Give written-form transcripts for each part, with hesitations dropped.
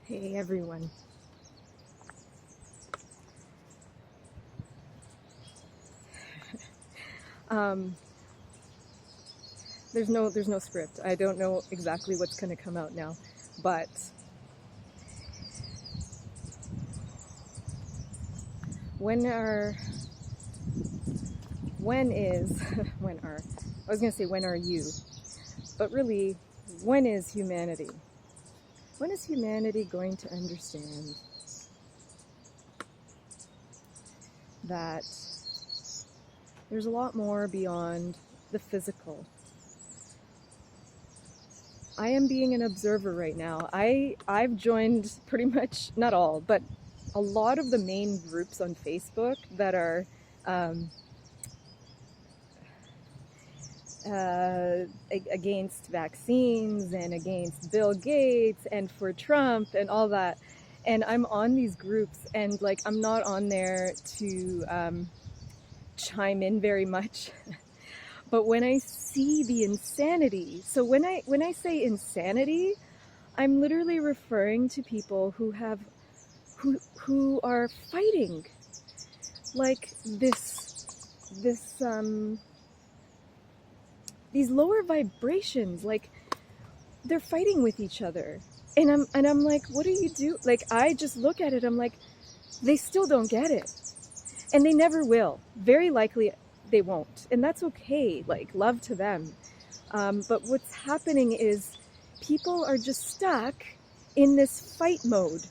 Hey everyone. Um, there's no script. I don't know exactly what's going to come out now, but when are I was going to say when are you, but really, when is humanity? When is humanity going to understand that there's a lot more beyond the physical? I am being an observer right now. I've joined pretty much, not all, but a lot of the main groups on Facebook that are against vaccines and against Bill Gates and for Trump and all that. And I'm on these groups, and like I'm not on there to chime in very much. But when I see the insanity, so when I say insanity, I'm literally referring to people who are fighting like these lower vibrations, like they're fighting with each other. And I'm like, what do you do? Like, I just look at it, I'm like, they still don't get it. And they never will. Very likely they won't. And that's okay, like, love to them. But what's happening is people are just stuck in this fight mode.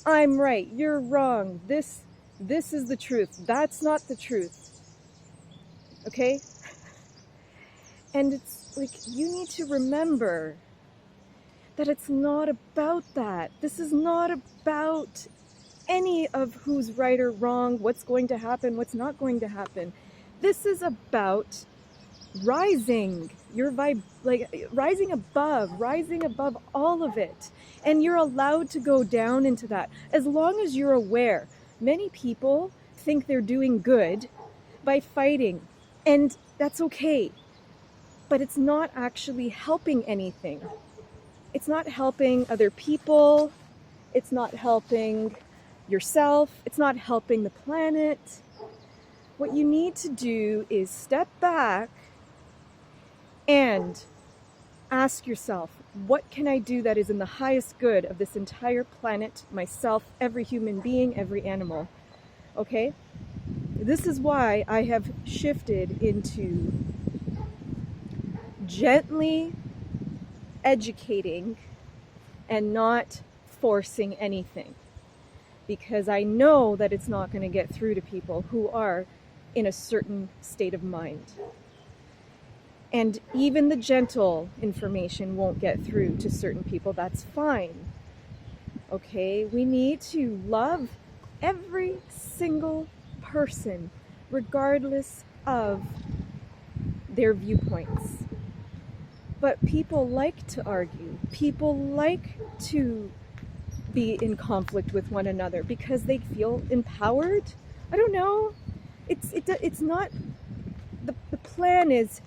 I'm right, you're wrong, this is the truth, that's not the truth. Okay? And it's like, you need to remember that it's not about that. This is not about any of who's right or wrong, what's going to happen, what's not going to happen. This is about rising, rising above all of it. And you're allowed to go down into that as long as you're aware. Many people think they're doing good by fighting, and that's okay. But it's not actually helping anything. It's not helping other people. It's not helping yourself. It's not helping the planet. What you need to do is step back and ask yourself, what can I do that is in the highest good of this entire planet, myself, every human being, every animal? Okay? This is why I have shifted into gently educating and not forcing anything, because I know that it's not going to get through to people who are in a certain state of mind. And even the gentle information won't get through to certain people. That's fine. Okay? We need to love every single person, regardless of their viewpoints. But people like to argue. People like to be in conflict with one another because they feel empowered. I don't know. It's not, the plan is,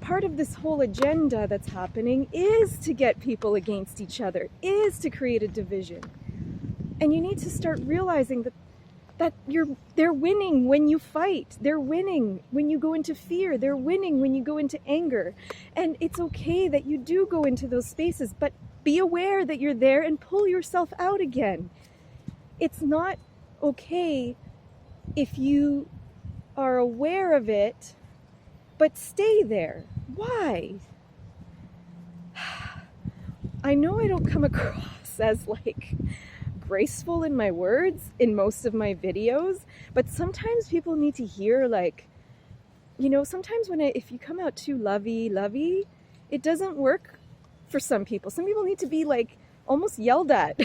part of this whole agenda that's happening is to get people against each other, is to create a division. And you need to start realizing that they're winning when you fight. They're winning when you go into fear. They're winning when you go into anger. And it's okay that you do go into those spaces, but be aware that you're there and pull yourself out again. It's not okay if you are aware of it, but stay there. Why? I know I don't come across as like graceful in my words in most of my videos, but sometimes people need to hear, like, you know, sometimes if you come out too lovey, it doesn't work for some people. Some people need to be like almost yelled at.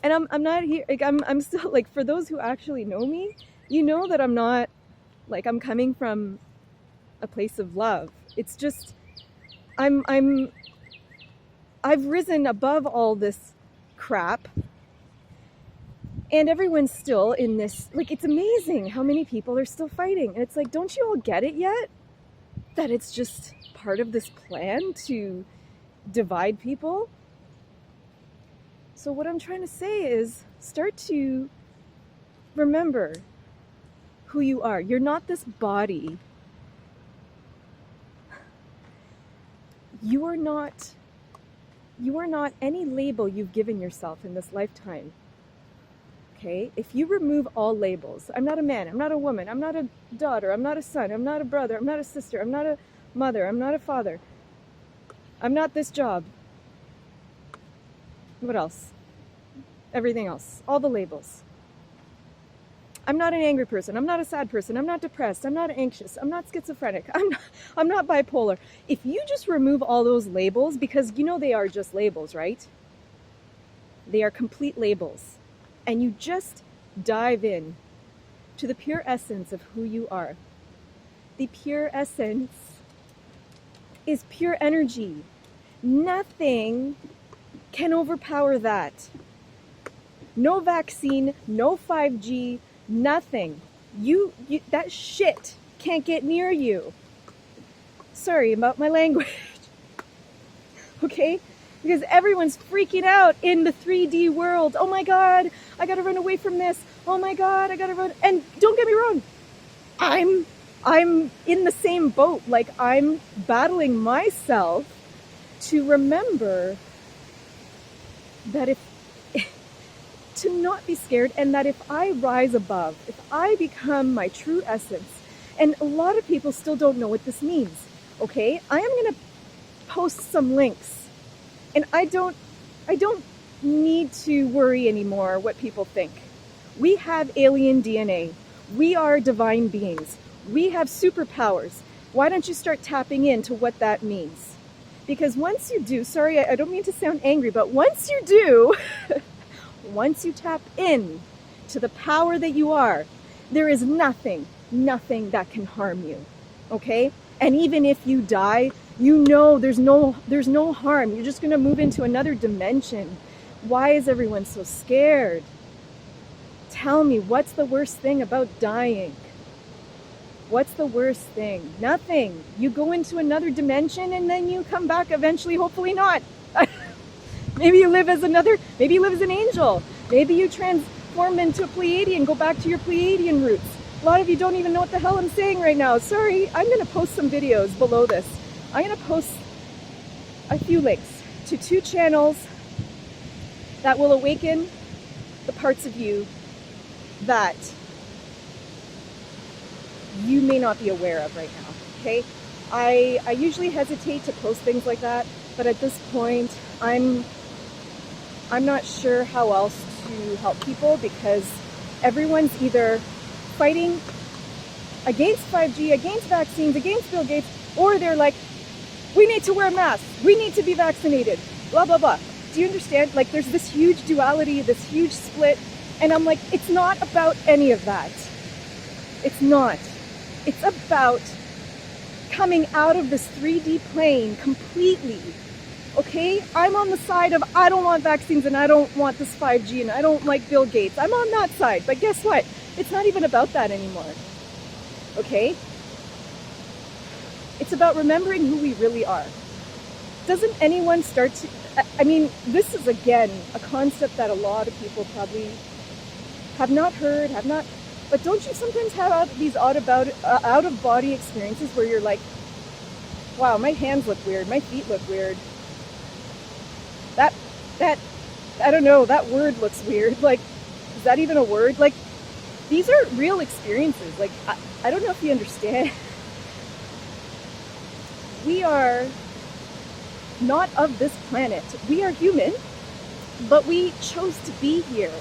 And I'm not here, like, I'm still, like, for those who actually know me, you know that I'm not, like, I'm coming from a place of love. It's just, I've risen above all this crap, and everyone's still in this, like, it's amazing how many people are still fighting. And it's like, don't you all get it yet? That it's just part of this plan to divide people? So what I'm trying to say is start to remember who you are. You're not this body. You are not any label you've given yourself in this lifetime. Okay? If you remove all labels, I'm not a man, I'm not a woman, I'm not a daughter, I'm not a son, I'm not a brother, I'm not a sister, I'm not a mother, I'm not a father, I'm not this job. What else? Everything else. All the labels. I'm not an angry person. I'm not a sad person. I'm not depressed. I'm not anxious. I'm not schizophrenic. I'm not bipolar. If you just remove all those labels, because you know they are just labels, right? They are complete labels. And you just dive in to the pure essence of who you are. The pure essence is pure energy. Nothing can overpower that. No vaccine, no 5G, nothing. You that shit can't get near you. Sorry about my language. Okay? Because everyone's freaking out in the 3D world. Oh my God, I gotta run away from this. Oh my God, I gotta run. And don't get me wrong, I'm in the same boat. Like, I'm battling myself to remember that to not be scared, and that if I rise above, if I become my true essence, and a lot of people still don't know what this means, okay? I am going to post some links, and I don't need to worry anymore what people think. We have alien DNA. We are divine beings. We have superpowers. Why don't you start tapping into what that means? Because once you do, sorry, I don't mean to sound angry, but once you do, once you tap in to the power that you are, there is nothing that can harm you, okay? And even if you die, you know there's no harm. You're just gonna move into another dimension. Why is everyone so scared? Tell me, what's the worst thing about dying? What's the worst thing? Nothing. You go into another dimension and then you come back eventually, hopefully not. Maybe you live as maybe you live as an angel. Maybe you transform into a Pleiadian, go back to your Pleiadian roots. A lot of you don't even know what the hell I'm saying right now. Sorry, I'm gonna post some videos below this. I'm gonna post a few links to 2 channels that will awaken the parts of you that you may not be aware of right now, okay? I usually hesitate to post things like that, but at this point, I'm not sure how else to help people, because everyone's either fighting against 5G, against vaccines, against Bill Gates, or they're like, we need to wear masks, we need to be vaccinated, blah, blah, blah. Do you understand? Like, there's this huge duality, this huge split, and I'm like, it's not about any of that. It's not. It's about coming out of this 3D plane completely. Okay? I'm on the side of I don't want vaccines and I don't want this 5G and I don't like Bill Gates. I'm on that side. But guess what? It's not even about that anymore. Okay? It's about remembering who we really are. Doesn't anyone start to... I mean, this is, again, a concept that a lot of people probably have not heard, But don't you sometimes have these out-of-body experiences where you're like, wow, my hands look weird, my feet look weird. That, I don't know, that word looks weird. Like, is that even a word? Like, these are real experiences. Like, I don't know if you understand. We are not of this planet. We are human, but we chose to be here.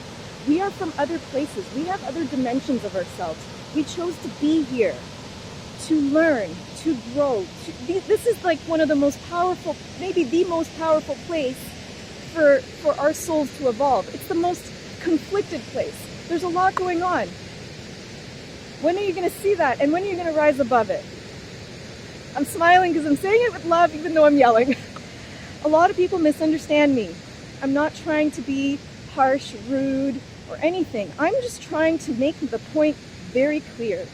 We are from other places. We have other dimensions of ourselves. We chose to be here, to learn, to grow. This is like one of the most powerful, maybe the most powerful place for our souls to evolve. It's the most conflicted place. There's a lot going on. When are you going to see that? And when are you going to rise above it? I'm smiling because I'm saying it with love, even though I'm yelling. A lot of people misunderstand me. I'm not trying to be harsh, rude, or anything. I'm just trying to make the point very clear.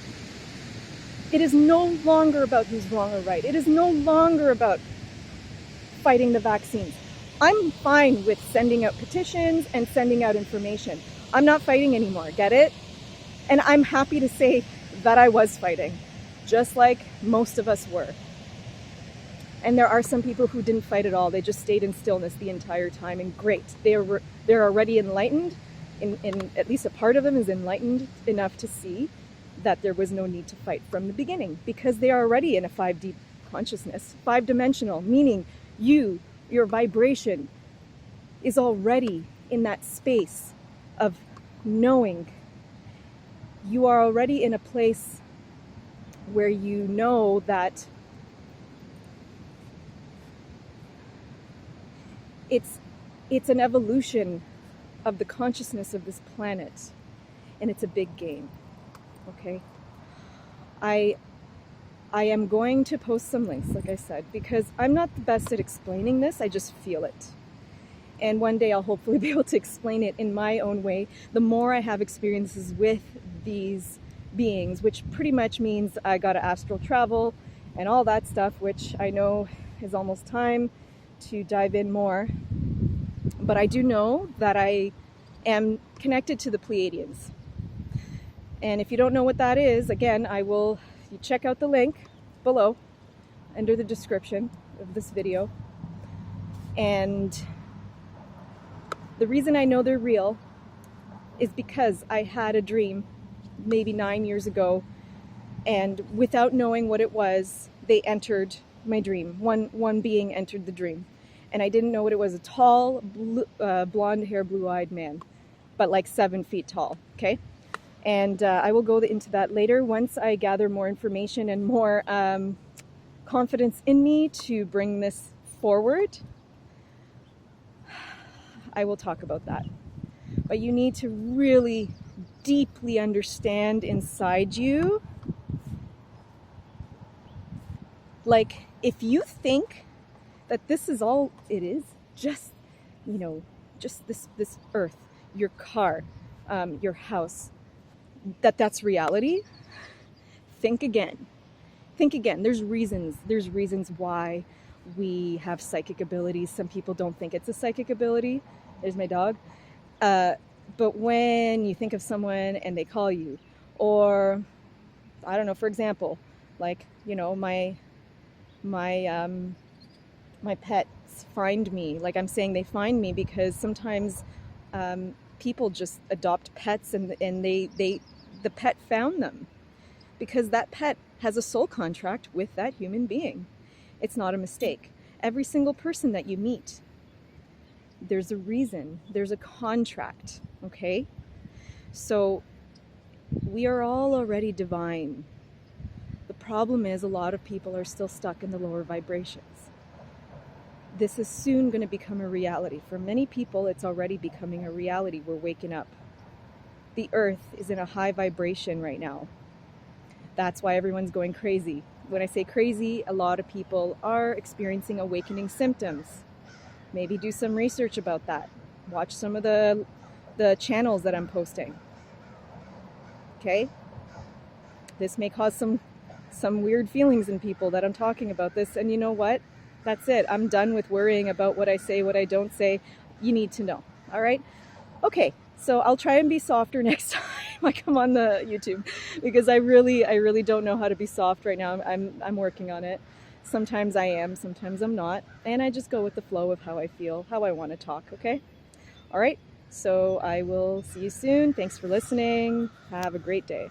It is no longer about who's wrong or right. It is no longer about fighting the vaccines. I'm fine with sending out petitions and sending out information. I'm not fighting anymore, get it? And I'm happy to say that I was fighting, just like most of us were. And there are some people who didn't fight at all. They just stayed in stillness the entire time, and great. They're already enlightened, in at least a part of them is enlightened enough to see that there was no need to fight from the beginning, because they are already in a 5D consciousness, 5-dimensional, meaning your vibration is already in that space of knowing. You are already in a place where you know that it's an evolution of the consciousness of this planet, and it's a big game. Okay, I am going to post some links, like I said, because I'm not the best at explaining this. I just feel it, and one day I'll hopefully be able to explain it in my own way. The more I have experiences with these beings, which pretty much means I got to astral travel and all that stuff, which I know is almost time to dive in more. But I do know that I am connected to the Pleiadians. And if you don't know what that is, again, you check out the link below under the description of this video. And the reason I know they're real is because I had a dream maybe 9 years ago, and without knowing what it was, they entered my dream. One being entered the dream, and I didn't know what it was. A tall, blonde hair, blue-eyed man, but like 7 feet tall, okay? And I will go into that later once I gather more information and more confidence in me to bring this forward. I will talk about that. But you need to really deeply understand inside you. Like, if you think that this is all it is, just, just this earth, your car, your house, that's reality, think again. Think again. There's reasons why we have psychic abilities. Some people don't think it's a psychic ability. There's my dog. But when you think of someone and they call you, or I don't know, for example, like, my pets find me. Like I'm saying, they find me because sometimes people just adopt pets, and the pet found them because that pet has a soul contract with that human being. It's not a mistake. Every single person that you meet, there's a reason, there's a contract, okay? So we are all already divine. The problem is a lot of people are still stuck in the lower vibrations. This is soon going to become a reality. For many people, it's already becoming a reality. We're waking up. The earth is in a high vibration right now. That's why everyone's going crazy. When I say crazy, a lot of people are experiencing awakening symptoms. Maybe do some research about that. Watch some of the channels that I'm posting. Okay? This may cause some weird feelings in people that I'm talking about this, and you know what? That's it. I'm done with worrying about what I say, what I don't say. You need to know. All right? Okay. So I'll try and be softer next time I come on the YouTube, because I really don't know how to be soft right now. I'm working on it. Sometimes I am, sometimes I'm not, and I just go with the flow of how I feel, how I want to talk, okay? All right, so I will see you soon. Thanks for listening. Have a great day.